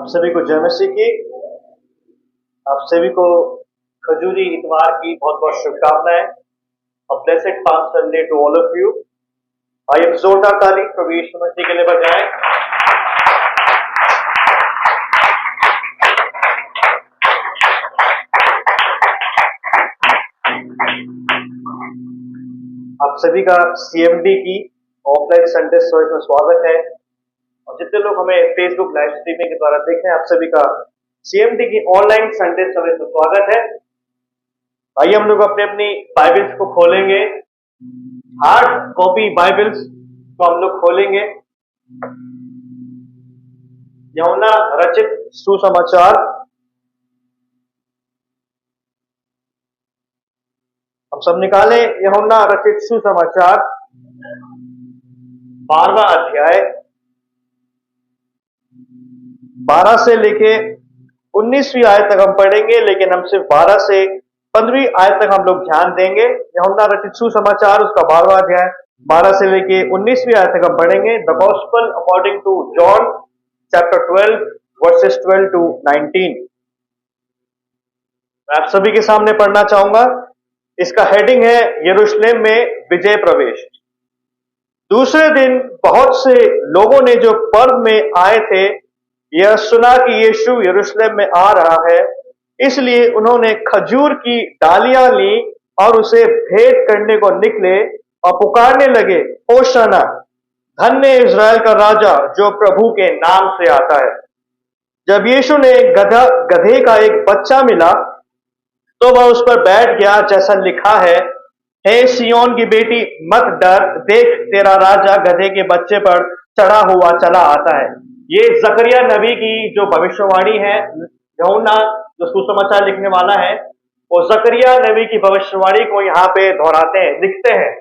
आप सभी को जय मसीह की। आप सभी को खजूरी इतवार की बहुत बहुत शुभकामनाएं। A blessed Palm Sunday to all of you। आइए हम जोरदार ताली प्रभु यीशु मसीह के लिए बजाएं। आप सभी का CMD की ऑफलाइन संडे सर्विस में स्वागत है, और जितने लोग हमें फेसबुक लाइव स्ट्रीमिंग के द्वारा देख रहे हैं, आप सभी का CMD की ऑनलाइन संडे सर्विस में स्वागत है। आइए हम लोग अपने अपनी बाइबल्स को खोलेंगे, हार्ड कॉपी बाइबल्स को हम लोग खोलेंगे। यूहन्ना रचित सुसमाचार, हम सब निकालें यूहन्ना रचित सुसमाचार 12वां अध्याय 12 से लेके 19वीं आयत तक हम पढ़ेंगे, लेकिन हम सिर्फ 12 से 15वीं आयत तक हम लोग ध्यान देंगे। यूहन्ना रचित सुसमाचार उसका 12वां अध्याय 12 से लेके 19वीं आयत तक हम पढ़ेंगे। The gospel according to John chapter 12 verses 12 to 19। मैं आप सभी के सामने पढ़ना चाहूंगा। इसका हेडिंग है यरूशलेम में विजय प्रवेश। दूसरे दिन बहुत से लोगों ने जो पर्व में आए थे यह सुना कि यीशु यरूशलेम में आ रहा है, इसलिए उन्होंने खजूर की डालियां ली और उसे भेंट करने को निकले और पुकारने लगे, होशाना, धन्य इज़राइल का राजा जो प्रभु के नाम से आता है। जब यीशु ने गधे का एक बच्चा मिला तो वह उस पर बैठ गया, जैसा लिखा है, हे सियोन की बेटी मत डर, देख तेरा राजा गधे के बच्चे पर चढ़ा हुआ चला आता है। ये जकरिया नबी की जो भविष्यवाणी है, यूहन्ना जो सुसमाचार लिखने वाला है, वो जकरिया नबी की भविष्यवाणी को यहाँ पे दोहराते हैं, लिखते हैं।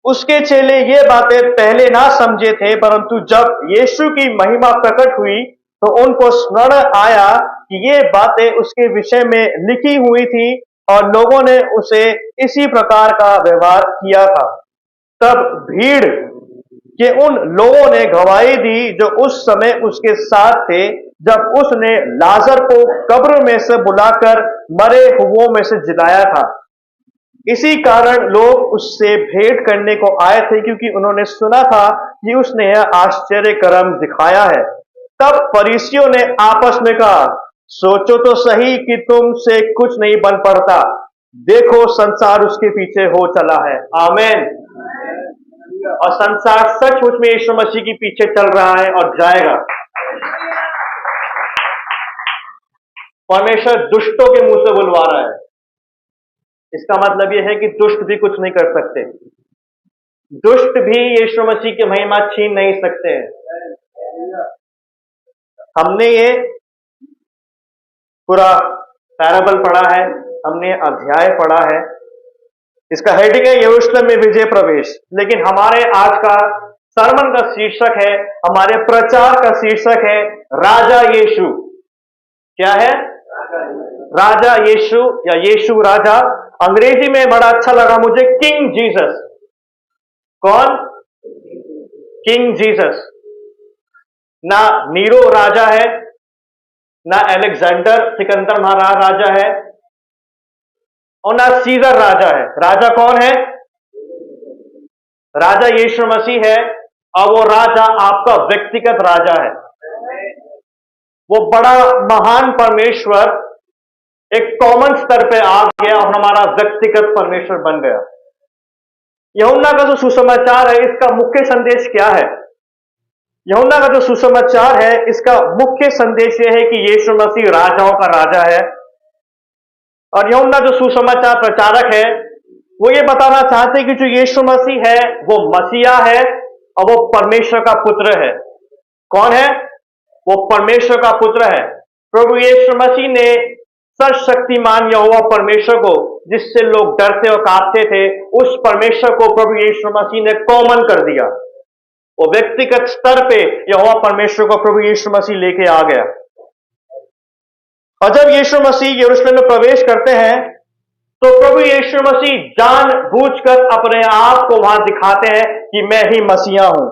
उसके चेले ये बातें पहले ना समझे थे, परंतु जब यीशु की महिमा प्रकट हुई तो उनको स्मरण आया कि ये बातें उसके विषय में लिखी हुई थी और लोगों ने उसे इसी प्रकार का व्यवहार किया था। तब भीड़ के उन लोगों ने गवाही दी जो उस समय उसके साथ थे, जब उसने लाजर को कब्र में से बुलाकर मरे हुओं में से जिलाया था। इसी कारण लोग उससे भेंट करने को आए थे, क्योंकि उन्होंने सुना था कि उसने यह आश्चर्य कर्म दिखाया है। तब फरीसियों ने आपस में कहा, सोचो तो सही कि तुमसे कुछ नहीं बन पड़ता। देखो संसार उसके पीछे हो चला है। आमीन। और संसार सचमुच में यीशु मसीह के पीछे चल रहा है और जाएगा। परमेश्वर दुष्टों के मुंह से बुलवा रहा है। इसका मतलब यह है कि दुष्ट भी कुछ नहीं कर सकते, दुष्ट भी यीशु मसीह की महिमा छीन नहीं सकते हैं। हमने ये पूरा पैराबल पढ़ा है, हमने अध्याय पढ़ा है। इसका हेडिंग है यरूशलेम में विजय प्रवेश, लेकिन हमारे आज का सरमन का शीर्षक है, हमारे प्रचार का शीर्षक है राजा यीशु। क्या है? राजा यीशु या यीशु राजा। अंग्रेजी में बड़ा अच्छा लगा मुझे, किंग जीसस। कौन? King Jesus. ना नीरो राजा है, ना अलेक्जेंडर सिकंदर महाराज राजा है, और ना सीजर राजा है। राजा कौन है? राजा यीशु मसीह है, और वो राजा आपका व्यक्तिगत राजा है। वो बड़ा महान परमेश्वर एक कॉमन स्तर पे आ गया और हमारा व्यक्तिगत परमेश्वर बन गया। यूहन्ना का जो सुसमाचार है, इसका मुख्य संदेश क्या है? यूहन्ना का जो सुसमाचार है, इसका मुख्य संदेश यह है कि यीशु मसीह राजाओं का राजा है। और यूहन्ना जो सुसमाचार प्रचारक है, वो ये बताना चाहते हैं कि जो यीशु मसीह है वो मसीहा है और वो परमेश्वर का पुत्र है। कौन है? वो परमेश्वर का पुत्र है। प्रभु यीशु मसीह ने सर्वशक्तिमान यहोवा परमेश्वर को, जिससे लोग डरते और कांपते थे, उस परमेश्वर को प्रभु यीशु मसीह ने कॉमन कर दिया। वो व्यक्तिगत स्तर पे यहोवा परमेश्वर को प्रभु यीशु मसीह लेके आ गया। और जब यीशु मसीह यरूशलेम में प्रवेश करते हैं तो प्रभु यीशु मसीह जानबूझकर अपने आप को वहां दिखाते हैं कि मैं ही मसीहा हूं।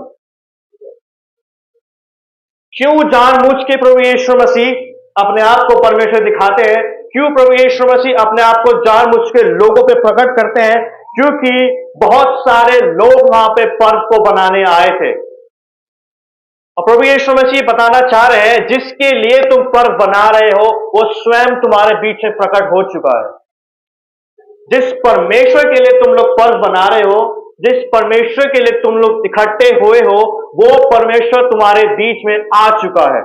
क्यों जानबूझ के प्रभु यीशु मसीह अपने आप को परमेश्वर दिखाते हैं? क्यों प्रभु यीशु मसीह अपने आप को जानबूझ के लोगों पे प्रकट करते हैं? क्योंकि बहुत सारे लोग वहां पे पर्व को बनाने आए थे और प्रभु यीशु मसीह बताना चाह रहे हैं जिसके लिए तुम पर्व बना रहे हो वो स्वयं तुम्हारे बीच में प्रकट हो चुका है। जिस परमेश्वर के लिए तुम लोग पर्व बना रहे हो, जिस परमेश्वर के लिए तुम लोग इकट्ठे हुए हो, वो परमेश्वर तुम्हारे बीच में आ चुका है।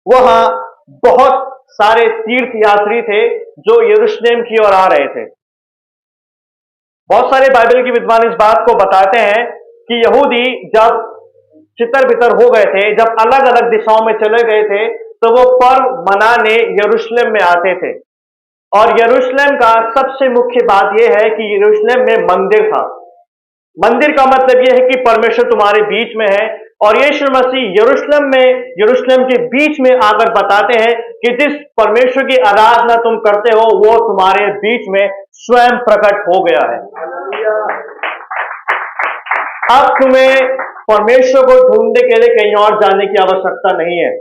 वहां बहुत सारे तीर्थ यात्री थे जो यरूशलेम की ओर आ रहे थे। बहुत सारे बाइबल के विद्वान इस बात को बताते हैं कि यहूदी जब चितर बितर हो गए थे, जब अलग अलग दिशाओं में चले गए थे, तो वो पर्व मनाने यरूशलेम में आते थे। और यरूशलेम का सबसे मुख्य बात यह है कि यरूशलेम में मंदिर था। मंदिर का मतलब यह है कि परमेश्वर तुम्हारे बीच में है और यीशु मसीह यरूशलेम के बीच में आकर बताते हैं कि जिस परमेश्वर की आराधना तुम करते हो वो तुम्हारे बीच में स्वयं प्रकट हो गया है। अब तुम्हें परमेश्वर को ढूंढने के लिए कहीं और जाने की आवश्यकता नहीं है।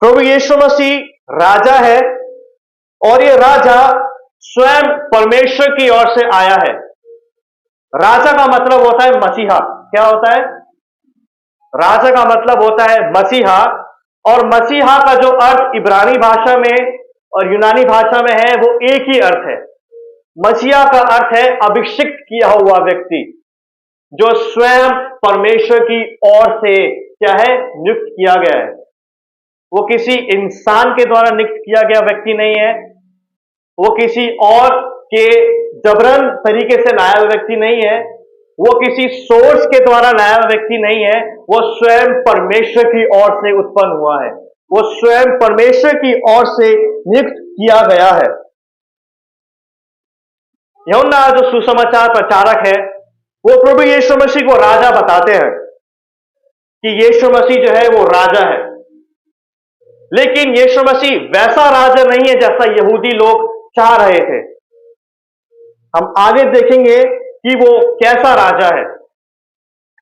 प्रभु यीशु मसीह राजा है और ये राजा स्वयं परमेश्वर की ओर से आया है। राजा का मतलब होता है मसीहा। क्या होता है? राजा का मतलब होता है मसीहा। और मसीहा का जो अर्थ इब्रानी भाषा में और यूनानी भाषा में है वो एक ही अर्थ है। मसीहा का अर्थ है अभिषिक्त किया हुआ व्यक्ति, जो स्वयं परमेश्वर की ओर से क्या है, नियुक्त किया गया है। वो किसी इंसान के द्वारा नियुक्त किया गया व्यक्ति नहीं है, वो किसी और के जबरन तरीके से लाया हुआ व्यक्ति नहीं है, वो किसी सोर्स के द्वारा लाया हुआ व्यक्ति नहीं है, वो स्वयं परमेश्वर की ओर से उत्पन्न हुआ है, वो स्वयं परमेश्वर की ओर से नियुक्त किया गया है। यूहन्ना जो सुसमाचार प्रचारक है वो प्रभु यीशु मसीह को राजा बताते हैं कि यीशु मसीह जो है वो राजा है। लेकिन यीशु मसीह वैसा राजा नहीं है जैसा यहूदी लोग चाह रहे थे। हम आगे देखेंगे कि वो कैसा राजा है।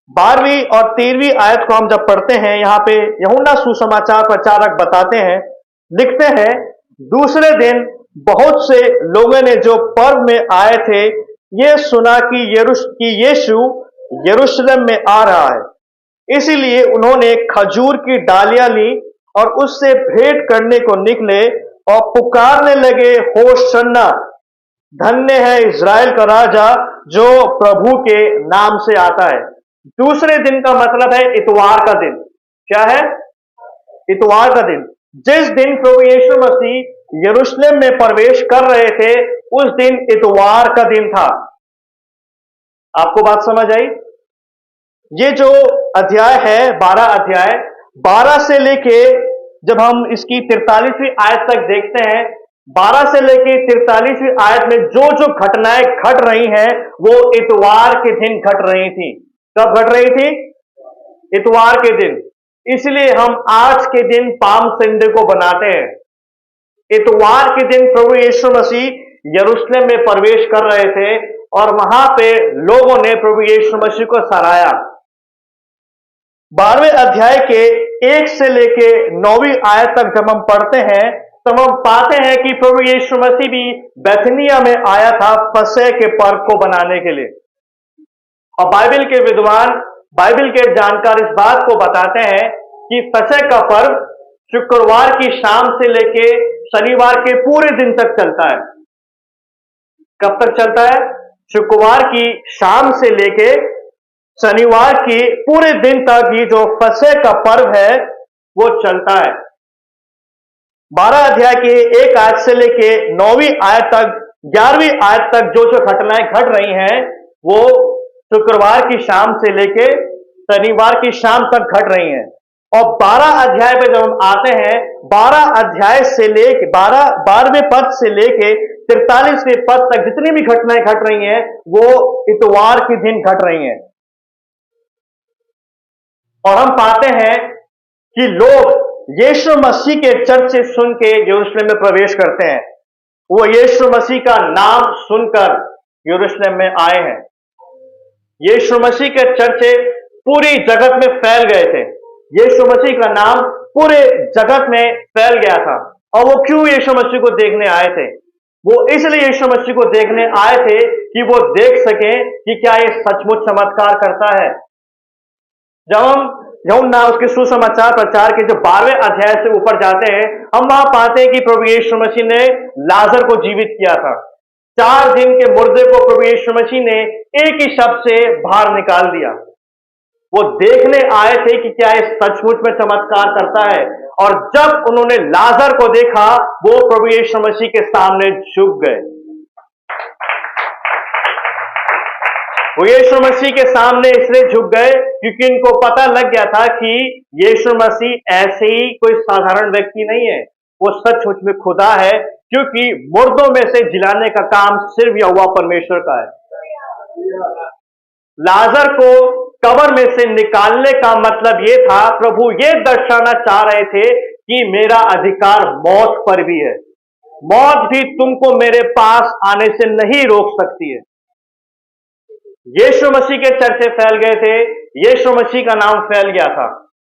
12वीं और 13वीं आयत को हम जब पढ़ते हैं, यहां पे यूहन्ना सुसमाचार प्रचारक बताते हैं, लिखते हैं, दूसरे दिन बहुत से लोगों ने जो पर्व में आए थे ये सुना कि यीशु यरूशलेम में आ रहा है। इसीलिए उन्होंने खजूर की डालियां ली और उससे भेंट करने को निकले और पुकारने लगे, होशन्ना, धन्य है इज़राइल का राजा जो प्रभु के नाम से आता है। दूसरे दिन का मतलब है इतवार का दिन। क्या है? इतवार का दिन। जिस दिन प्रभु यीशु मसीह यरूशलेम में प्रवेश कर रहे थे उस दिन इतवार का दिन था। आपको बात समझ आई? ये जो अध्याय है 12 अध्याय, 12 से लेके जब हम इसकी 43वीं आयत तक देखते हैं, 12 से लेके 43वीं आयत में जो जो घटनाएं घट रही हैं वो इतवार के दिन घट रही थी। कब घट रही थी? इतवार के दिन। इसलिए हम आज के दिन पाम संडे को बनाते हैं। इतवार के दिन प्रभु यीशु मसीह यरूशलेम में प्रवेश कर रहे थे और वहां पे लोगों ने प्रभु यीशु मसीह को सराहा। 12वें अध्याय के 1 से लेके 9वीं आयत तक जब हम पढ़ते हैं तब हम पाते हैं कि प्रभु यीशु मसीह भी बैथनिया में आया था फसह के पर्व को बनाने के लिए। और बाइबल के विद्वान, बाइबल के जानकार इस बात को बताते हैं कि फसह का पर्व शुक्रवार की शाम से लेके शनिवार के पूरे दिन तक चलता है। कब तक चलता है? शुक्रवार की शाम से लेके शनिवार की पूरे दिन तक ये जो फसह का पर्व है वो चलता है। 12 अध्याय के 1 आयत से लेके 9वीं आयत तक, 11वीं आयत तक जो जो घटनाएं घट रही हैं वो शुक्रवार की शाम से लेके शनिवार की शाम तक घट रही हैं। और 12 अध्याय पे जब हम आते हैं, 12 अध्याय से लेके 12वें पद से लेके 43वें पद तक जितनी भी घटनाएं घट रही हैं वो इतवार के दिन घट रही हैं। और हम पाते हैं कि लोग यीशु मसीह के चर्चे सुन के यरूशलेम में प्रवेश करते हैं। वो यीशु मसीह का नाम सुनकर यरूशलेम में आए हैं। यीशु मसीह के चर्चे पूरी जगत में फैल गए थे। यीशु मसीह का नाम पूरे जगत में फैल गया था। और वो क्यों यीशु मसीह को देखने आए थे? वो इसलिए यीशु मसीह को देखने आए थे कि वो देख सकें कि क्या ये सचमुच चमत्कार करता है। जब हम यूहन्ना उसके सुसमाचार प्रचार के जो 12वें अध्याय से ऊपर जाते हैं, हम वहां पाते हैं कि प्रभु यीशु मसीह ने लाजर को जीवित किया था। 4 दिन के मुर्दे को प्रभु यीशु मसीह ने एक ही शब्द से बाहर निकाल दिया। वो देखने आए थे कि क्या ये सचमुच में चमत्कार करता है। और जब उन्होंने लाजर को देखा, वो प्रभु यीशु मसीह के सामने झुक गए। वो यीशु मसीह के सामने इसलिए झुक गए क्योंकि इनको पता लग गया था कि यीशु मसीह ऐसे ही कोई साधारण व्यक्ति नहीं है, वो सचमुच में खुदा है, क्योंकि मुर्दों में से जिलाने का काम सिर्फ यहोवा परमेश्वर का है। लाजर को कब्र में से निकालने का मतलब यह था, प्रभु ये दर्शाना चाह रहे थे कि मेरा अधिकार मौत पर भी है। मौत भी तुमको मेरे पास आने से नहीं रोक सकती है। यीशु मसीह के चर्चे फैल गए थे, यीशु मसीह का नाम फैल गया था।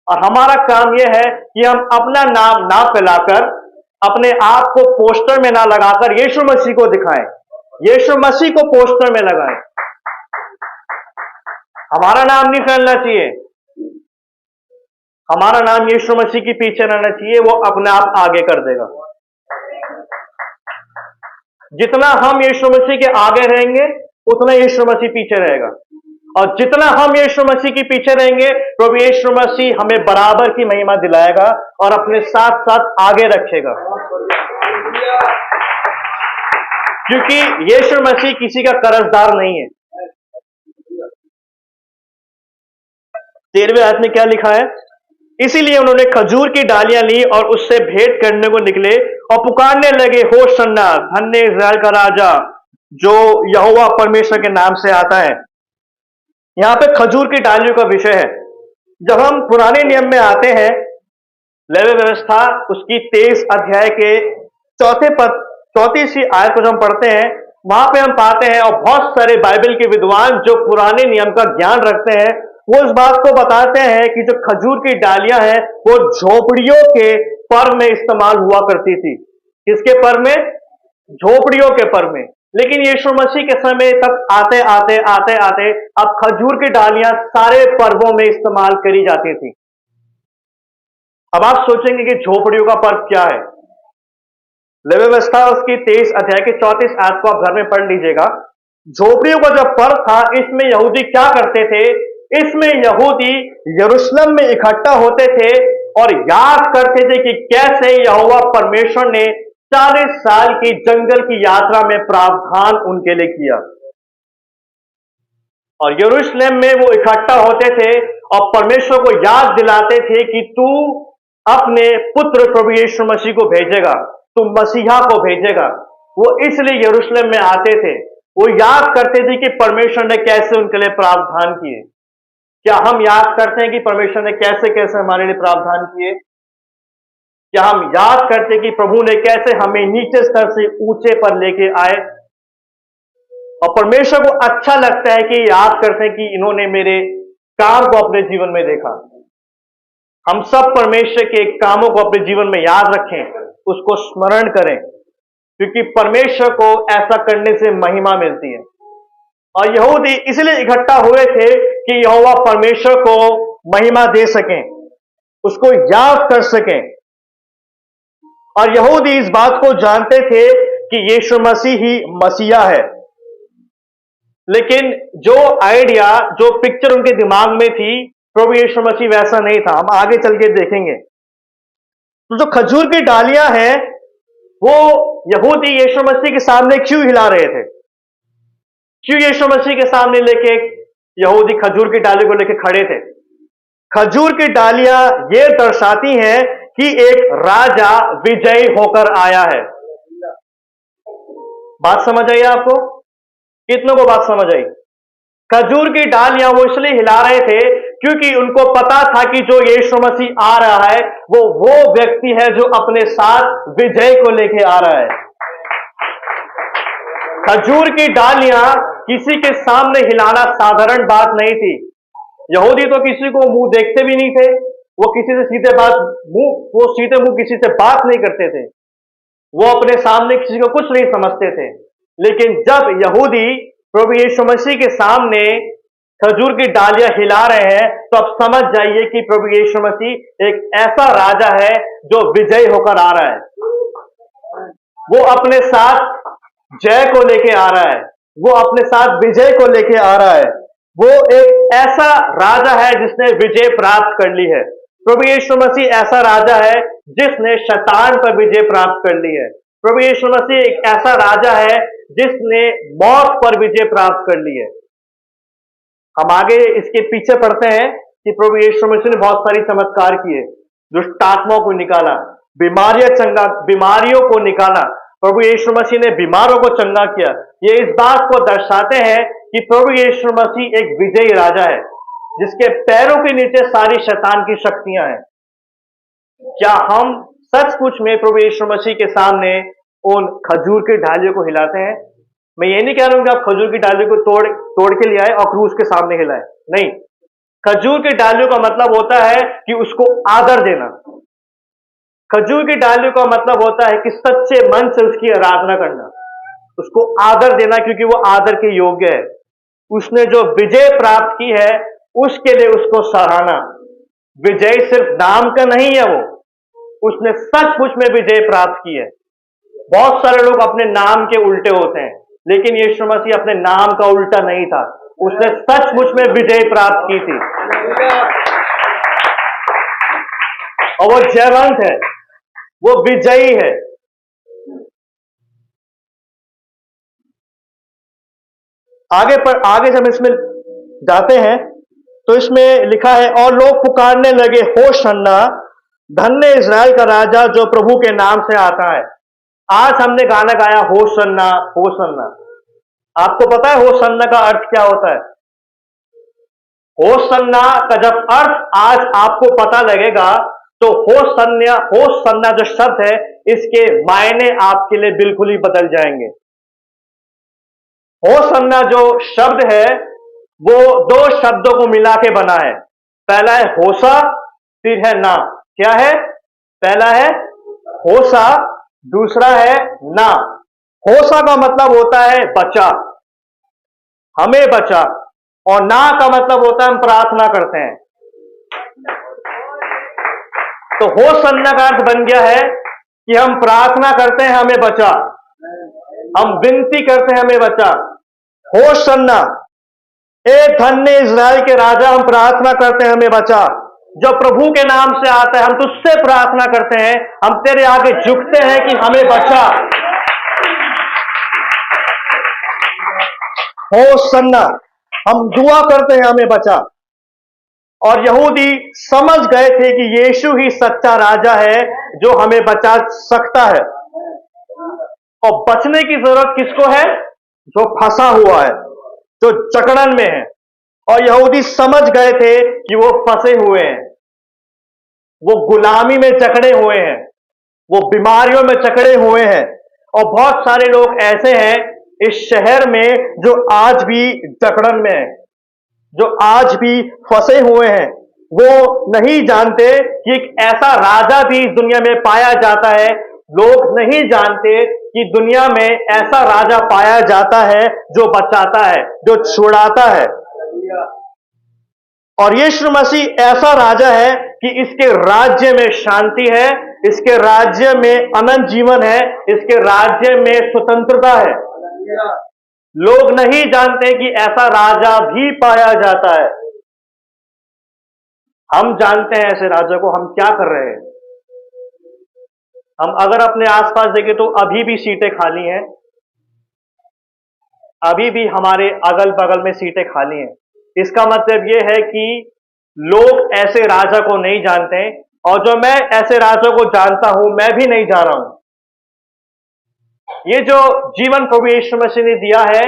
और हमारा काम यह है कि हम अपना नाम ना फैलाकर, अपने आप को पोस्टर में ना लगाकर यीशु मसीह को दिखाएं, यीशु मसीह को पोस्टर में लगाएं। हमारा नाम नहीं फैलना चाहिए, हमारा नाम यीशु मसीह के पीछे रहना चाहिए, वो अपने आप आगे कर देगा। जितना हम यीशु मसीह के आगे रहेंगे, उतना यीशु मसीह पीछे रहेगा। और जितना हम यीशु मसीह के पीछे रहेंगे, प्रभु यीशु मसीह हमें बराबर की महिमा दिलाएगा और अपने साथ साथ आगे रखेगा। क्योंकि यीशु मसीह किसी का कर्जदार नहीं है। 13वें आयत में क्या लिखा है? इसीलिए उन्होंने खजूर की डालियां ली और उससे भेंट करने को निकले और पुकारने लगे, होशन्ना, धन्य इस्राएल का राजा जो यहोवा परमेश्वर के नाम से आता है। यहां पे खजूर की डालियों का विषय है। जब हम पुराने नियम में आते हैं, लेवी व्यवस्था उसकी 23 अध्याय के चौथी सी आयत को जब हम पढ़ते हैं, वहां पे हम पाते हैं, और बहुत सारे बाइबल के विद्वान जो पुराने नियम का ज्ञान रखते हैं, वो इस बात को बताते हैं कि जो खजूर की डालियां हैं वो झोपड़ियों के पर्व में इस्तेमाल हुआ करती थी। किसके पर्व में? झोपड़ियों के पर्व में। लेकिन यीशु मसीह के समय तक आते आते अब खजूर की डालियां सारे पर्वों में इस्तेमाल करी जाती थी। अब आप सोचेंगे कि झोपड़ियों का पर्व क्या है? लेवी व्यवस्था उसकी 23 अध्याय के 34 आयत को आप घर में पढ़ लीजिएगा। झोपड़ियों का जो पर्व था, इसमें यहूदी क्या करते थे? इसमें यहूदी यरूशलेम में इकट्ठा होते थे और याद करते थे कि कैसे यहोवा परमेश्वर ने 40 साल की जंगल की यात्रा में प्रावधान उनके लिए किया। और यरूशलेम में वो इकट्ठा होते थे और परमेश्वर को याद दिलाते थे कि तू अपने पुत्र प्रभु यीशु मसीह को भेजेगा, तू मसीहा को भेजेगा। वो इसलिए यरूशलेम में आते थे। वो याद करते थे कि परमेश्वर ने कैसे उनके लिए प्रावधान किए। क्या हम याद करते हैं कि परमेश्वर ने कैसे कैसे हमारे लिए प्रावधान किए? क्या हम याद करते हैं कि प्रभु ने कैसे हमें नीचे स्तर से ऊंचे पर लेके आए? और परमेश्वर को अच्छा लगता है कि याद करते हैं कि इन्होंने मेरे काम को अपने जीवन में देखा। हम सब परमेश्वर के कामों को अपने जीवन में याद रखें, उसको स्मरण करें, क्योंकि परमेश्वर को ऐसा करने से महिमा मिलती है। और यहूदी इसलिए इकट्ठा हुए थे कि यहोवा परमेश्वर को महिमा दे सकें, उसको याद कर सकें। और यहूदी इस बात को जानते थे कि यीशु मसीह ही मसीहा है। लेकिन जो आइडिया, जो पिक्चर उनके दिमाग में थी, प्रभु यीशु मसीह वैसा नहीं था। हम आगे चल के देखेंगे। तो जो खजूर की डालियां हैं, वो यहूदी यीशु मसीह के सामने क्यों हिला रहे थे? क्यों यीशु मसीह के सामने लेके यहूदी खजूर की डाली को लेके खड़े थे? खजूर की डालियां ये दर्शाती हैं कि एक राजा विजयी होकर आया है। बात समझ आई आपको? कितनों को बात समझ आई? खजूर की डालियां वो इसलिए हिला रहे थे क्योंकि उनको पता था कि जो यीशु मसीह आ रहा है वो व्यक्ति है जो अपने साथ विजय को लेके आ रहा है। खजूर की डालियां किसी के सामने हिलाना साधारण बात नहीं थी। यहूदी तो किसी को मुंह देखते भी नहीं थे, वो किसी से सीधे बात मुंह वो सीधे मुंह किसी से बात नहीं करते थे, वो अपने सामने किसी को कुछ नहीं समझते थे। लेकिन जब यहूदी प्रभु यीशु मसीह के सामने खजूर की डालियां हिला रहे हैं, तो अब समझ जाइए कि प्रभु यीशु मसीह एक ऐसा राजा है जो विजयी होकर आ रहा है। वो अपने साथ जय को लेके आ रहा है, वो अपने साथ विजय को लेके आ रहा है। वो एक ऐसा राजा है जिसने विजय प्राप्त कर ली है। प्रभु यीशु मसीह ऐसा राजा है जिसने शैतान पर विजय प्राप्त कर ली है। प्रभु यीशु मसीह एक ऐसा राजा है जिसने मौत पर विजय प्राप्त कर ली है। हम आगे इसके पीछे पढ़ते हैं कि प्रभु यीशु मसीह ने बहुत सारी चमत्कार किए, दुष्ट आत्माओं को निकाला, बीमारियों को निकाला। प्रभु यीशु मसीह ने बीमारों को चंगा किया। ये इस बात को दर्शाते हैं कि प्रभु यीशु मसीह एक विजयी राजा है जिसके पैरों के नीचे सारी शैतान की शक्तियां हैं। क्या हम सचमुच में प्रभु यीशु मसीह के सामने उन खजूर की डालियों को हिलाते हैं? मैं ये नहीं कह रहा हूं कि आप खजूर की डालियों को तोड़ के ले आए और क्रूस के सामने हिलाए, नहीं। खजूर की डालियों का मतलब होता है कि उसको आदर देना। खजूर की डालियों का मतलब होता है कि सच्चे मन से उसकी आराधना करना, उसको आदर देना, क्योंकि वो आदर के योग्य है। उसने जो विजय प्राप्त की है उसके लिए उसको सराहना। विजय सिर्फ नाम का नहीं है, वो उसने सचमुच में विजय प्राप्त की है। बहुत सारे लोग अपने नाम के उल्टे होते हैं, लेकिन यीशु मसीह अपने नाम का उल्टा नहीं था, उसने सचमुच में विजय प्राप्त की थी और वो जयवंत है, वो विजयी है। आगे जब इसमें जाते हैं तो इसमें लिखा है, और लोग पुकारने लगे, होशन्ना, धन्य इज़राइल का राजा जो प्रभु के नाम से आता है। आज हमने गाना गाया होशन्ना होशन्ना। आपको पता है होशन्ना का अर्थ क्या होता है? होशन्ना का जब अर्थ आज आपको पता लगेगा तो होशन्ना जो शब्द है इसके मायने आपके लिए बिल्कुल ही बदल जाएंगे। होशन्ना जो शब्द है वो दो शब्दों को मिला के बना है। पहला है होसा, फिर है ना। क्या है? पहला है होसा, दूसरा है ना। होसा का मतलब होता है बचा, हमें बचा, और ना का मतलब होता है हम प्रार्थना करते हैं। तो होशन्ना का अर्थ बन गया है कि हम प्रार्थना करते हैं हमें बचा, हम विनती करते हैं हमें बचा। होशन्ना, ए धन्य इज़राइल के राजा, हम प्रार्थना करते हैं हमें बचा। जो प्रभु के नाम से आता है हम तुझसे प्रार्थना करते हैं, हम तेरे आगे झुकते हैं कि हमें बचा। होशन्ना, हम दुआ करते हैं हमें बचा। और यहूदी समझ गए थे कि यीशु ही सच्चा राजा है जो हमें बचा सकता है। और बचने की जरूरत किसको है? जो फंसा हुआ है, जो जकड़न में है। और यहूदी समझ गए थे कि वो फंसे हुए हैं, वो गुलामी में जकड़े हुए हैं, वो बीमारियों में जकड़े हुए हैं। और बहुत सारे लोग ऐसे हैं इस शहर में जो आज भी जकड़न में है, जो आज भी फंसे हुए हैं। वो नहीं जानते कि एक ऐसा राजा भी इस दुनिया में पाया जाता है। लोग नहीं जानते कि दुनिया में ऐसा राजा पाया जाता है जो बचाता है, जो छुड़ाता है। और यीशु मसीह ऐसा राजा है कि इसके राज्य में शांति है, इसके राज्य में अनंत जीवन है, इसके राज्य में स्वतंत्रता है। लोग नहीं जानते कि ऐसा राजा भी पाया जाता है। हम जानते हैं ऐसे राजा को। हम क्या कर रहे हैं? हम अगर अपने आसपास देखें तो अभी भी सीटें खाली हैं, अभी भी हमारे अगल बगल में सीटें खाली हैं। इसका मतलब यह है कि लोग ऐसे राजा को नहीं जानते, और जो मैं ऐसे राजा को जानता हूं मैं भी नहीं जा रहा हूं। ये जो जीवन प्रभु यीशु मसीह ने दिया है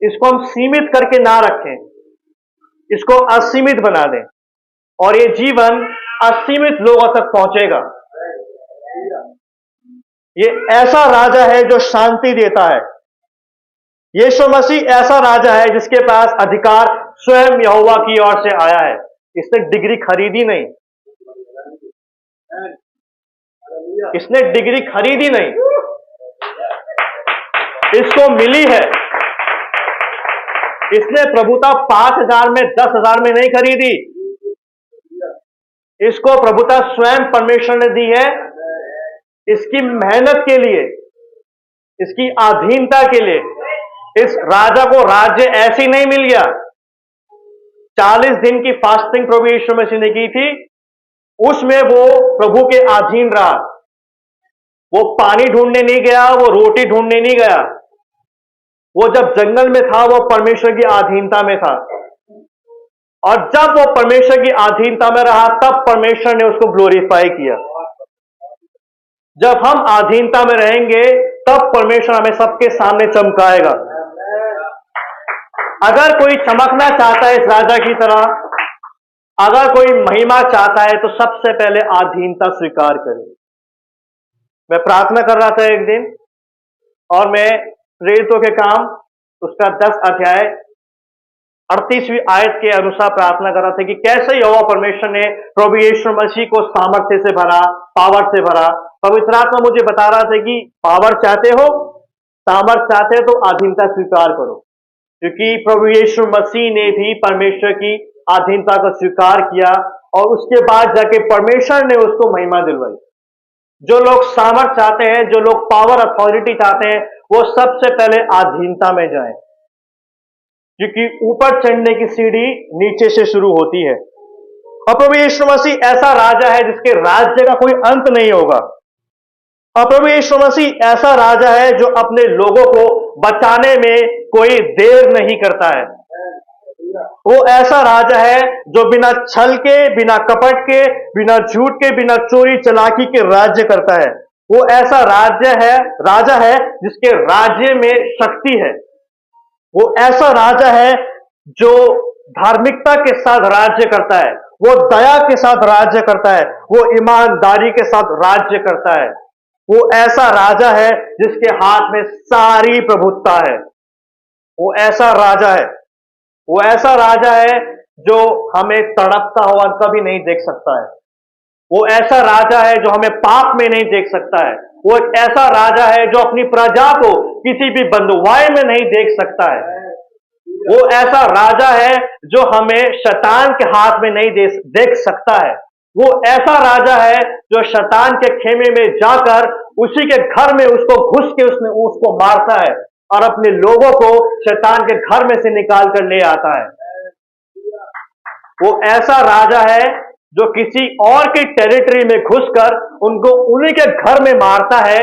इसको हम सीमित करके ना रखें, इसको असीमित बना दें, और ये जीवन असीमित लोगों तक पहुंचेगा। ये ऐसा राजा है जो शांति देता है, यीशु मसीह ऐसा राजा है जिसके पास अधिकार स्वयं यहोवा की ओर से आया है। इसने डिग्री खरीदी नहीं, इसने डिग्री खरीदी नहीं, इसको मिली है। इसने प्रभुता 5,000 में 10,000 में नहीं खरीदी, इसको प्रभुता स्वयं परमेश्वर ने दी है। इसकी मेहनत के लिए, इसकी अधीनता के लिए। इस राजा को राज्य ऐसी नहीं मिल गया। 40 दिन की फास्टिंग प्रभु यीशु मसीह ने की थी, उसमें वो प्रभु के अधीन रहा। वो पानी ढूंढने नहीं गया, वो रोटी ढूंढने नहीं गया। वो जब जंगल में था वो परमेश्वर की अधीनता में था, और जब वो परमेश्वर की अधीनता में रहा तब परमेश्वर ने उसको ग्लोरीफाई किया। जब हम अधीनता में रहेंगे तब परमेश्वर हमें सबके सामने चमकाएगा। अगर कोई चमकना चाहता है इस राजा की तरह, अगर कोई महिमा चाहता है तो सबसे पहले अधीनता स्वीकार करे। मैं प्रार्थना कर रहा था एक दिन, और मैं प्रेरितों के काम उसका 10 अध्याय 38वीं आयत के अनुसार प्रार्थना कर रहा था कि कैसे यहोवा परमेश्वर ने प्रभु यीशु मसीह को सामर्थ्य से भरा, पावर से भरा। पवित्र आत्मा मुझे बता रहा था कि पावर चाहते हो, सामर्थ चाहते हो तो अधीनता स्वीकार करो, क्योंकि प्रभु यीशु मसीह ने भी परमेश्वर की अधीनता को स्वीकार किया, और उसके बाद जाके परमेश्वर ने उसको महिमा दिलवाई। जो लोग सामर्थ चाहते हैं, जो लोग पावर अथॉरिटी चाहते हैं, वो सबसे पहले अधीनता में जाएं, क्योंकि ऊपर चढ़ने की सीढ़ी नीचे से शुरू होती है। और प्रभु यीशु मसीह ऐसा राजा है जिसके राज्य का कोई अंत नहीं होगा। और प्रभु यीशु मसीह ऐसा राजा है जो अपने लोगों को बचाने में कोई देर नहीं करता है। वो ऐसा राजा है जो बिना छल के, बिना कपट के, बिना झूठ के, बिना चोरी चलाकी के राज्य करता है। वो ऐसा राजा है जिसके राज्य में शक्ति है। वो ऐसा राजा है जो धार्मिकता के साथ राज्य करता है, वो दया के साथ राज्य करता है, वो ईमानदारी के साथ राज्य करता है। वो ऐसा राजा है जिसके हाथ में सारी प्रभुत्ता है। वो ऐसा राजा है, वो ऐसा राजा है जो हमें तड़पता हुआ कभी नहीं देख सकता है। वो ऐसा राजा है जो हमें पाप में नहीं देख सकता है। वो एक ऐसा राजा है जो अपनी प्रजा को किसी भी बंधुआई में नहीं देख सकता है। वो ऐसा राजा है जो हमें शैतान के हाथ में नहीं देख सकता है। वो ऐसा राजा है जो शैतान के खेमे में जाकर उसी के घर में उसको घुस के उसको मारता है, और अपने लोगों को शैतान के घर में से निकाल कर ले आता है। वो ऐसा राजा है जो किसी और की टेरिटरी में घुसकर उनको उन्हीं के घर में मारता है।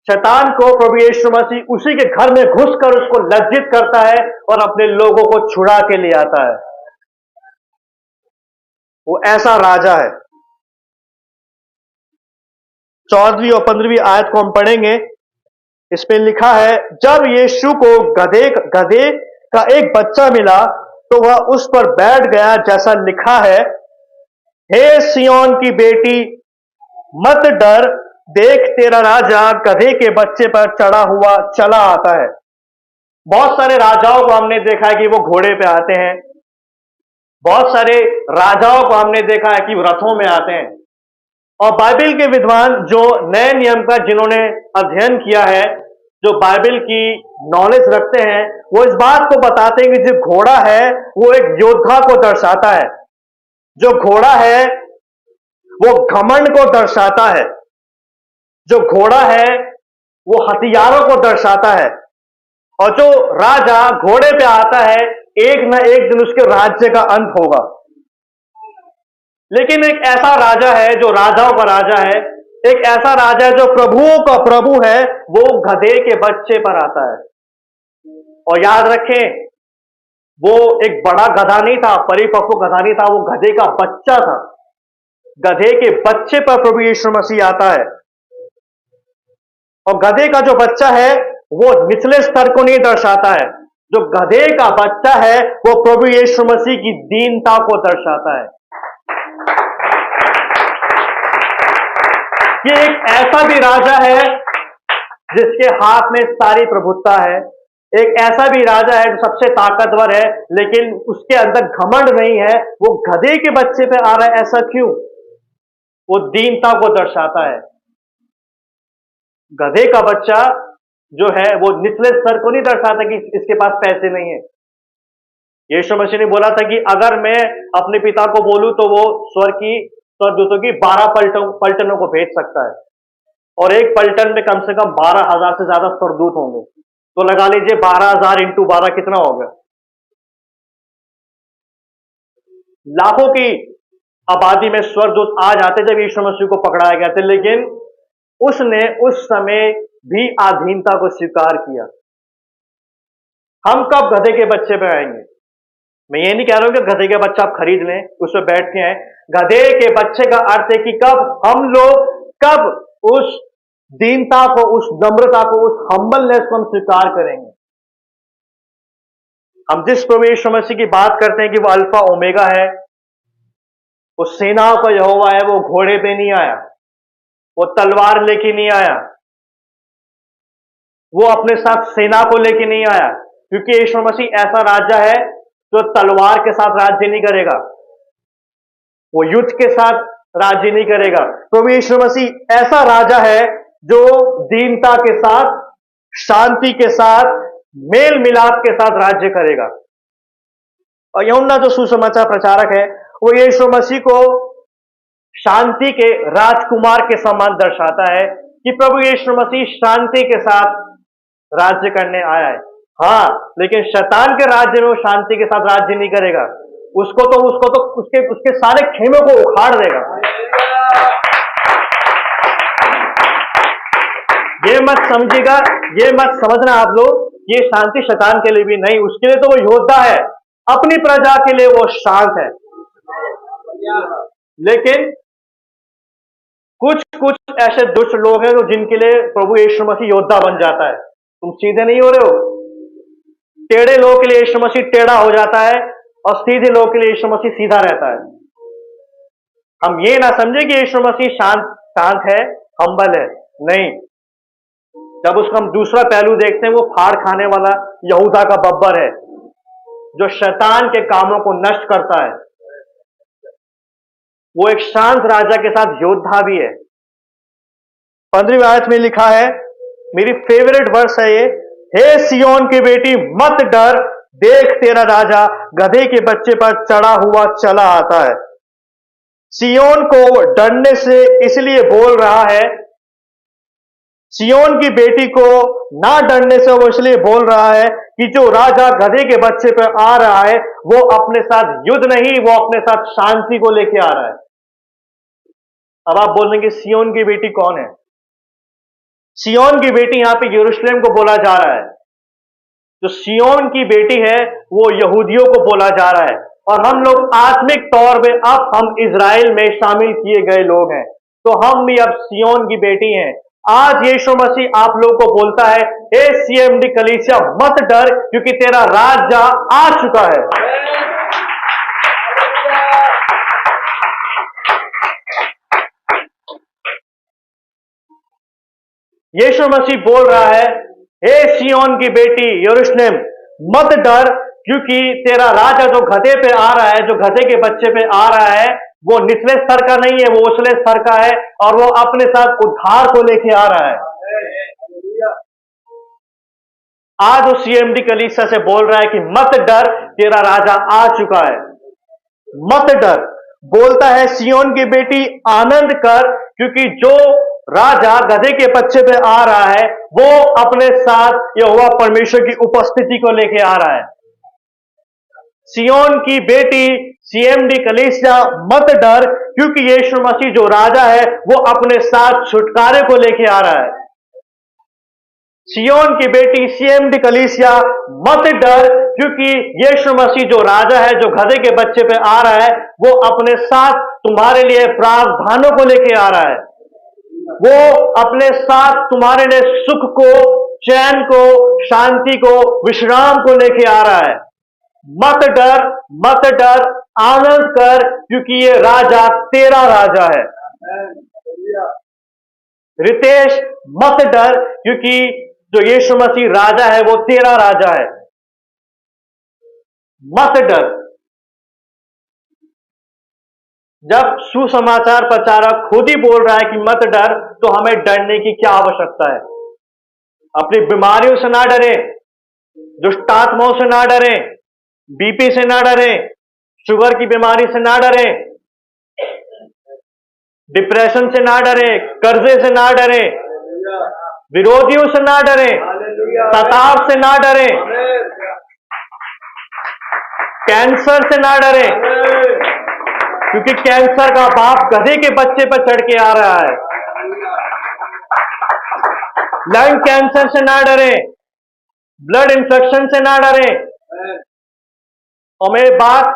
शैतान को प्रभु यीशु मसीह उसी के घर में घुसकर उसको लज्जित करता है और अपने लोगों को छुड़ा के ले आता है। वो ऐसा राजा है। 14वीं और 15वीं आयत को हम पढ़ेंगे। इसमें लिखा है, जब यीशु को गधे का एक बच्चा मिला तो वह उस पर बैठ गया, जैसा लिखा है, हे सिय्योन की बेटी मत डर, देख तेरा राजा गधे के बच्चे पर चढ़ा हुआ चला आता है। बहुत सारे राजाओं को हमने देखा है कि वो घोड़े पे आते हैं। बहुत सारे राजाओं को हमने देखा है कि रथों में आते हैं। और बाइबल के विद्वान जो नए नियम का जिन्होंने अध्ययन किया है, जो बाइबल की नॉलेज रखते हैं, वो इस बात को बताते हैं कि जो घोड़ा है वो एक योद्धा को दर्शाता है। जो घोड़ा है वो घमंड को दर्शाता है। जो घोड़ा है वो हथियारों को दर्शाता है। और जो राजा घोड़े पे आता है, एक न एक दिन उसके राज्य का अंत होगा। लेकिन एक ऐसा राजा है जो राजाओं का राजा है, एक ऐसा राजा है जो प्रभुओं का प्रभु है, वो गधे के बच्चे पर आता है। और याद रखें, वो एक बड़ा गधा नहीं था, परिपक्व गधा नहीं था, वो गधे का बच्चा था। गधे के बच्चे पर प्रभु यीशु मसीह आता है। और गधे का जो बच्चा है वो निचले स्तर को नहीं दर्शाता है। जो गधे का बच्चा है वो प्रभु यीशु मसीह की दीनता को दर्शाता है। ये एक ऐसा भी राजा है जिसके हाथ में सारी प्रभुत्ता है, एक ऐसा भी राजा है जो सबसे ताकतवर है, लेकिन उसके अंदर घमंड नहीं है, वो गधे के बच्चे पे आ रहा है। ऐसा क्यों? वो दीनता को दर्शाता है। गधे का बच्चा जो है वो निचले स्तर को नहीं दर्शाता कि इसके पास पैसे नहीं है। यीशु मसीह ने बोला था कि अगर मैं अपने पिता को बोलूं तो वो स्वर्गदूतों की 12 पलटनों को भेज सकता है, और एक पलटन में कम से कम 12,000 से ज्यादा स्वर्गदूत होंगे। तो लगा लीजिए 12,000 इंटू 12 कितना होगा? लाखों की आबादी में स्वर्गदूत आ जाते जब यीशु मसीह को पकड़ाया गया था, लेकिन उसने उस समय भी अधीनता को स्वीकार किया। हम कब गधे के बच्चे पे आएंगे? मैं ये नहीं कह रहा हूं कि गधे के बच्चा आप खरीद लें, उस पर बैठ के आए। गधे के बच्चे का अर्थ है कि कब उस दीनता को, उस नम्रता को, उस हम्बलनेस को हम स्वीकार करेंगे। हम जिस प्रभु यीशु मसीह की बात करते हैं कि वो अल्फा ओमेगा है, वो सेनाओं का यहोवा है, वो घोड़े पे नहीं आया, वो तलवार लेके नहीं आया, वो अपने साथ सेना को लेके नहीं आया, क्योंकि यीशु मसीह ऐसा राजा है जो तलवार के साथ राज्य नहीं करेगा, वो युद्ध के साथ राज्य नहीं करेगा। प्रभु यीशु मसीह ऐसा राजा है जो दीनता के साथ, शांति के साथ, मेल मिलाप के साथ राज्य करेगा। और यूहन्ना जो सुसमाचार प्रचारक है, वो यीशु मसीह को शांति के राजकुमार के समान दर्शाता है कि प्रभु यीशु मसीह शांति के साथ राज्य करने आया है। हाँ, लेकिन शैतान के राज्य में वो शांति के साथ राज्य नहीं करेगा। उसको तो उसके सारे खेमों को उखाड़ देगा। ये मत समझिएगा, ये मत समझना आप लोग, ये शांति शैतान के लिए भी नहीं, उसके लिए तो वो योद्धा है, अपनी प्रजा के लिए वो शांत है। लेकिन कुछ ऐसे दुष्ट लोग हैं जो जिनके लिए प्रभु यीशु मसीह योद्धा बन जाता है। तुम सीधे नहीं हो रहे हो। टेढ़े लोगों के लिए यीशु मसीह टेढ़ा हो जाता है, और सीधे लोगों के लिए यीशु मसीह सीधा रहता है। हम ये ना समझे कि यीशु मसीह शांत है, हम्बल है, नहीं। जब उसका हम दूसरा पहलू देखते हैं, वो फाड़ खाने वाला यहूदा का बब्बर है, जो शैतान के कामों को नष्ट करता है। वो एक शांत राजा के साथ योद्धा भी है। 15वीं आयत में लिखा है, मेरी फेवरेट वर्स है ये, हे सियोन की बेटी मत डर, देख तेरा राजा गधे के बच्चे पर चढ़ा हुआ चला आता है। सियोन को डरने से इसलिए बोल रहा है, सियोन की बेटी को ना डरने से वो इसलिए बोल रहा है कि जो राजा गधे के बच्चे पर आ रहा है, वो अपने साथ युद्ध नहीं, वो अपने साथ शांति को लेके आ रहा है। अब आप बोलेंगे सियोन की बेटी कौन है? सियोन की बेटी यहां पे यरूशलेम को बोला जा रहा है। जो सियोन की बेटी है वो यहूदियों को बोला जा रहा है, और हम लोग आत्मिक तौर पे अब हम इजराइल में शामिल किए गए लोग हैं, तो हम भी अब सियोन की बेटी हैं। आज यीशु मसीह आप लोगों को बोलता है, हे सीएमडी कलीसिया मत डर, क्योंकि तेरा राजा आ चुका है। यीशु मसीह बोल रहा है, हे सियोन की बेटी यरूशलेम मत डर, क्योंकि तेरा राजा जो गधे पे आ रहा है, जो गधे के बच्चे पे आ रहा है, वो निचले स्तर का नहीं है, वो उछले स्तर का है, और वो अपने साथ उद्धार को लेके आ रहा है। आज वो सीएमडी कलीसिया से बोल रहा है कि मत डर, तेरा राजा आ चुका है। मत डर बोलता है, सियोन की बेटी आनंद कर, क्योंकि जो राजा गधे के बच्चे पे आ रहा है, वो अपने साथ यहोवा परमेश्वर की उपस्थिति को लेके आ रहा है। सियोन की बेटी सीएमडी कलीसिया मत डर, क्योंकि यीशु मसीह जो राजा है वो अपने साथ छुटकारे को लेके आ रहा है। सियोन की बेटी सीएमडी कलीसिया मत डर, क्योंकि यीशु मसीह जो राजा है, जो गधे के बच्चे पे आ रहा है, वो अपने साथ तुम्हारे लिए प्रावधानों को लेके आ रहा है। वो अपने साथ तुम्हारे लिए सुख को, चैन को, शांति को, विश्राम को लेके आ रहा है। मत डर, मत डर, आनंद कर, क्योंकि ये राजा तेरा राजा है। रितेश मत डर, क्योंकि जो यीशु मसीह राजा है वो तेरा राजा है। मत डर। जब सुसमाचार प्रचारक खुद ही बोल रहा है कि मत डर, तो हमें डरने की क्या आवश्यकता है? अपनी बीमारियों से ना डरें, दुष्ट आत्माओं से ना डरें, बीपी से ना डरें, शुगर की बीमारी से ना डरें, डिप्रेशन से ना डरें, कर्जे से ना डरें, विरोधियों से ना डरें, तताव से ना डरें, कैंसर से ना डरें, क्योंकि कैंसर का बाप गधे के बच्चे पर चढ़ के आ रहा है। लंग कैंसर से ना डरें, ब्लड इंफेक्शन से ना डरें। और मैं बात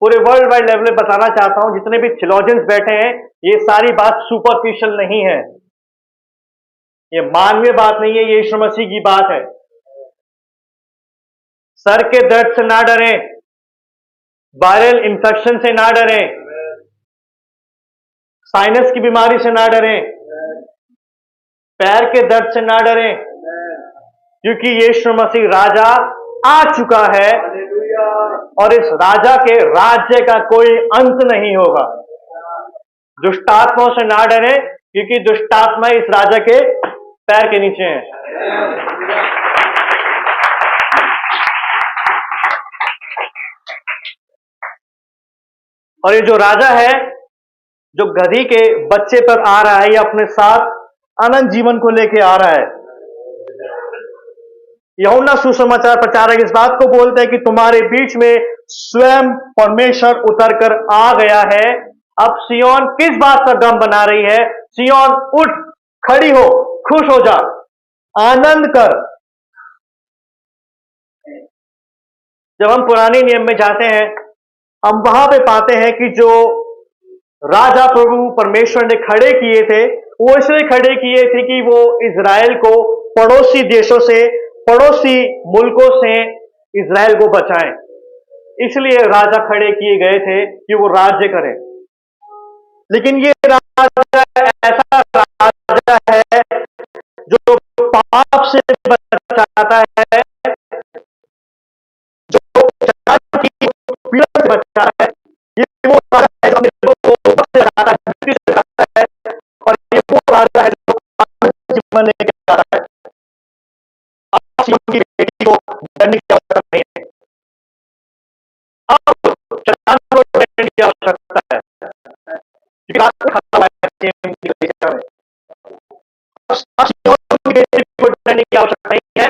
पूरे वर्ल्ड वाइड लेवल पे बताना चाहता हूं, जितने भी थियोलॉजियंस बैठे हैं, ये सारी बात सुपरफिशियल नहीं है, ये मानवीय बात नहीं है, ये यीशु मसीह की बात है। सर के दर्द से ना डरें, वायरल इंफेक्शन से ना डरें, साइनस की बीमारी से ना डरें, पैर के दर्द से ना डरें, क्योंकि यीशु मसीह राजा आ चुका है और इस राजा के राज्य का कोई अंत नहीं होगा। दुष्टात्माओं से ना डरें, क्योंकि दुष्टात्मा इस राजा के पैर के नीचे हैं। और ये जो राजा है, जो गधी के बच्चे पर आ रहा है, ये अपने साथ अनंत जीवन को लेके आ रहा है। यूहन्ना सुसमाचार प्रचारक इस बात को बोलते हैं कि तुम्हारे बीच में स्वयं परमेश्वर उतर कर आ गया है। अब सियोन किस बात पर गम बना रही है? सियोन उठ, खड़ी हो, खुश हो जा, आनंद कर। जब हम पुराने नियम में जाते हैं, हम वहां पे पाते हैं कि जो राजा प्रभु परमेश्वर ने खड़े किए थे, वो इसलिए खड़े किए थे कि वो इजराइल को पड़ोसी देशों से, पड़ोसी मुल्कों से इजराइल को बचाएं। इसलिए राजा खड़े किए गए थे कि वो राज्य करें। लेकिन ये राजा ऐसा राजा है जो पाप से बचाता है, जो पीड़ा से बचाता है। ये वो राजा है जो अपने लोगों को बचाता है, और ये वो राजा है जो जीवन लेके आ रहा है। आप की बेटी को डरने की आवश्यकता नहीं है, आप शैतान को डरने की आवश्यकता है, क्योंकि रात को खड़ा हुआ है। की बेटी को डरने की आवश्यकता नहीं है,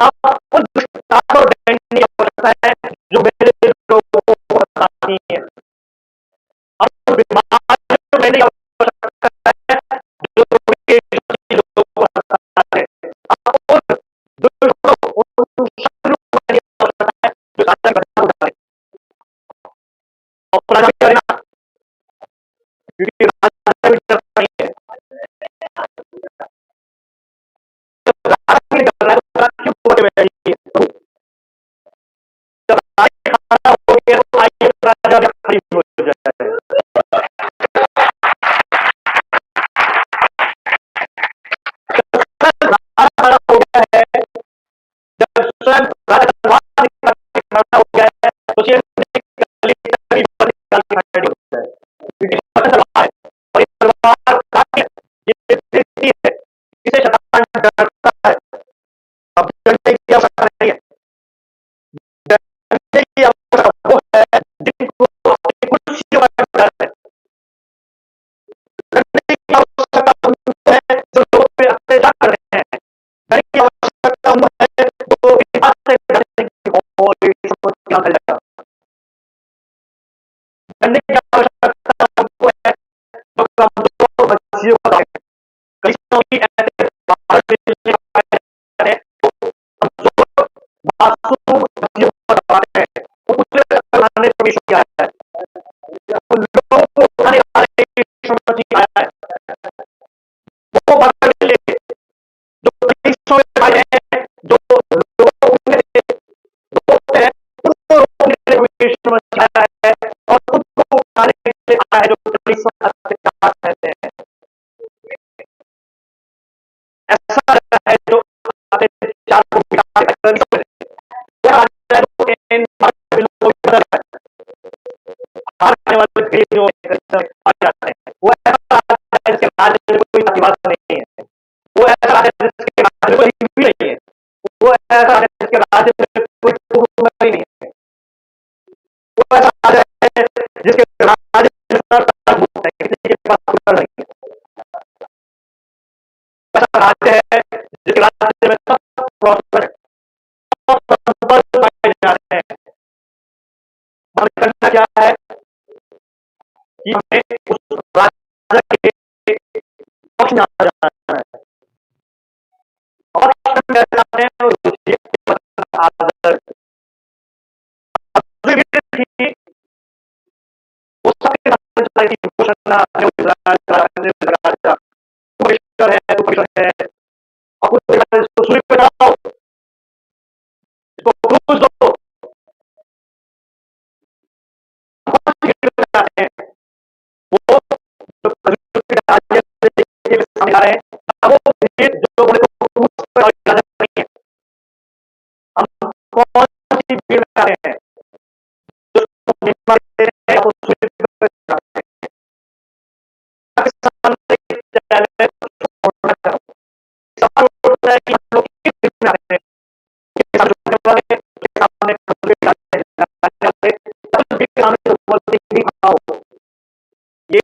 आप उन दुष्टता को डरने की आवश्यकता है जो मेरे लोगों को बताती है। आप बीमार डरने की आवश्यकता है जो लोगों को बताता है। आप उन दुष्टों को, उन शत्रु को डरने की आवश्यकता है जो राजा करता है। और राजा करेगा, क्योंकि राजा भी डरता नहीं है। जब राजा नहीं डर रहा है तो राजा क्यों बोलते हुए रही है? जब राजा खड़ा हो गया तो आइए राजा भी खड़ी हो जाए। राजा खड़ा हो गया है, जब स्वयं राजा खड़ा हो गया है तो ये खड़ी हो जाए, क्योंकि तलवार है और ये तलवार काफी ये देती है, इसे शैतान डरता है। अब डरने की आवश्यकता नहीं है, डरने की आवश्यकता वो है जिनको अपनी कुर्सियों पर डर है। डरने की आवश्यकता उनको है जो लोगों पे अत्याचार कर रहे हैं। डरने की आवश्यकता उनको है जो विवाद से डरने की और क्या करेगा। डरने की आवश्यकता उनको है जो कमजोर बच्चियों का है। कई सारी ऐसे भारत देश में तो कमजोर मासूम बच्चियों को दबाते हैं, वो उसे बनाने पर भी किया है, उन लोगों को उठाने वाले यीशु मसीह आया है। वो बात के लिए जो कलीसिया में आए हैं, जो लोगों में रोते हैं, उनको रोकने के लिए यीशु मसीह आया है, और उनको उठाने के लिए आया है जो कलीसिया से अत्याचार करते हैं। ऐसा है जो लेकिन बाहर आने वाले देश जो आ जाते हैं, वो ऐसा राज्य है जिसके राज्य में कोई आदिवासी नहीं है। वो ऐसा राज्य है जिसके राज्य में कोई हिंदू नहीं है। वो ऐसा राज्य है जिसके राज्य में कोई भूखमरी नहीं है। वो ऐसा राज्य है जिसके राज्य में सरकार भूख है, किसी के पास कुकर नहीं है। ऐसा राज्य है जिसके राज्य में सब प्रॉस्पर है, सब संपन्न पाए जाते हैं। हमें करना क्या है कि हमें उस राज्य के पक्ष में आ जाना है और जाते हैं और उसके आदर थी वो सबके साथ घोषणा है तो परिश्रम है और कुछ सूर्य पे डालो, इसको क्रूज दो, जाते हैं वो जो राज्य से सामने आ रहे हैं अब वो जो बड़े क्रूज पर नहीं है, हम कौन सी भीड़ में आ रहे हैं जो सूर्य पे जाते हैं पाकिस्तान से पहले छोड़ना चाहूँ सवाल उठता है कि हम लोग किस भीड़ में आ रहे हैं सामने ये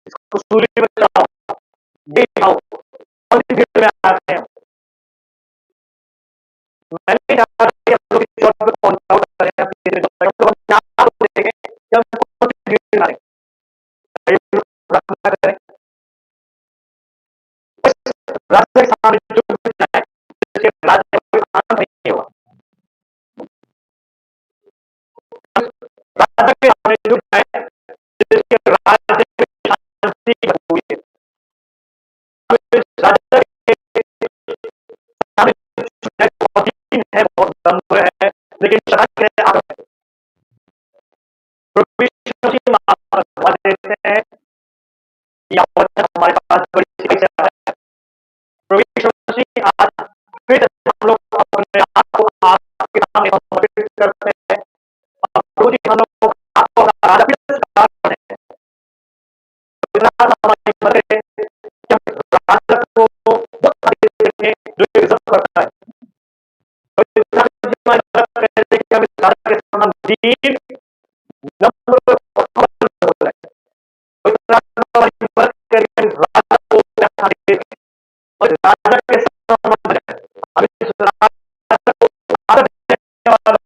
इसको सूर्य में बचाओ, ये खाओ, कौन सी भीड़ में आते हैं मैंने कहा कि हम लोग इस पे पहुंचा कर रहे हैं तो हम देखें कि हम कौन सी भीड़ में आ रहे हैं प्रार्थना करें रास्ते के सामने जो है जिसके राज्य में कोई आनंद नहीं हुआ राजा के सामने जो है जिसके राज्य में शांति हुई है राजा के सामने बहुत है बहुत दम्भ है लेकिन सड़क है आगे देते हैं या हमारे पास बड़ी शिक्षा है प्रभु मसीह आज फिर हम लोग अपने आप को आपके सामने समर्पित करते हैं और प्रभु जी हम लोग आपको राजा फिर करते हैं हमारी मदद जब राजा को जो इज्जत करता है राजा के संबंध है अब इस राजा को आदर देने वाला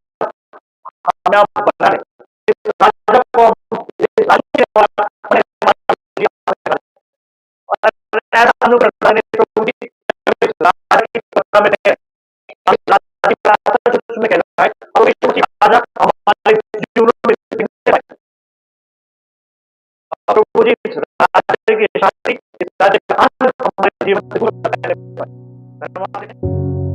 हमें आप बताएं इस राजा को इस राज्य वाला अपने और ऐसा हम लोग करने प्रभु जी इस राजा की सत्ता में है इस राजा की प्रार्थना जो उसमें कहता है और इस राजा हमारे जीवन में प्रभु जी इस राज्य की शांति इस राज्य का आनंद हमारे जीवन में धन्यवाद।